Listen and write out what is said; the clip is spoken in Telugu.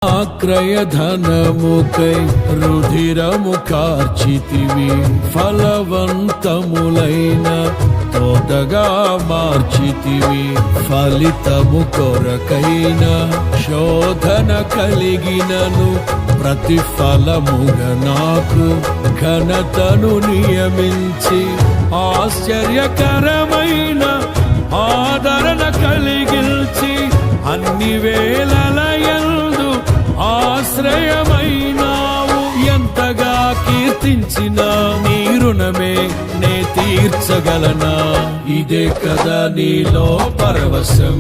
ఆక్రయధనముకై రుధిరము కార్చితివి, ఫలవంతములైన తోటగా మార్చితివి. ఫలితము కొరకైన శోధన కలిగినను ప్రతిఫలముగా నాకు ఘనతను నియమించి, ఆశ్చర్యకరమైన ఆదరణ కలిగిల్చి, అన్ని వేళలయందు ఆశ్రయమైనావు. ఎంతగా కీర్తించినా నీ రుణమే నే తీర్చగలనా? ఇదే కదా నీలో పరవశం.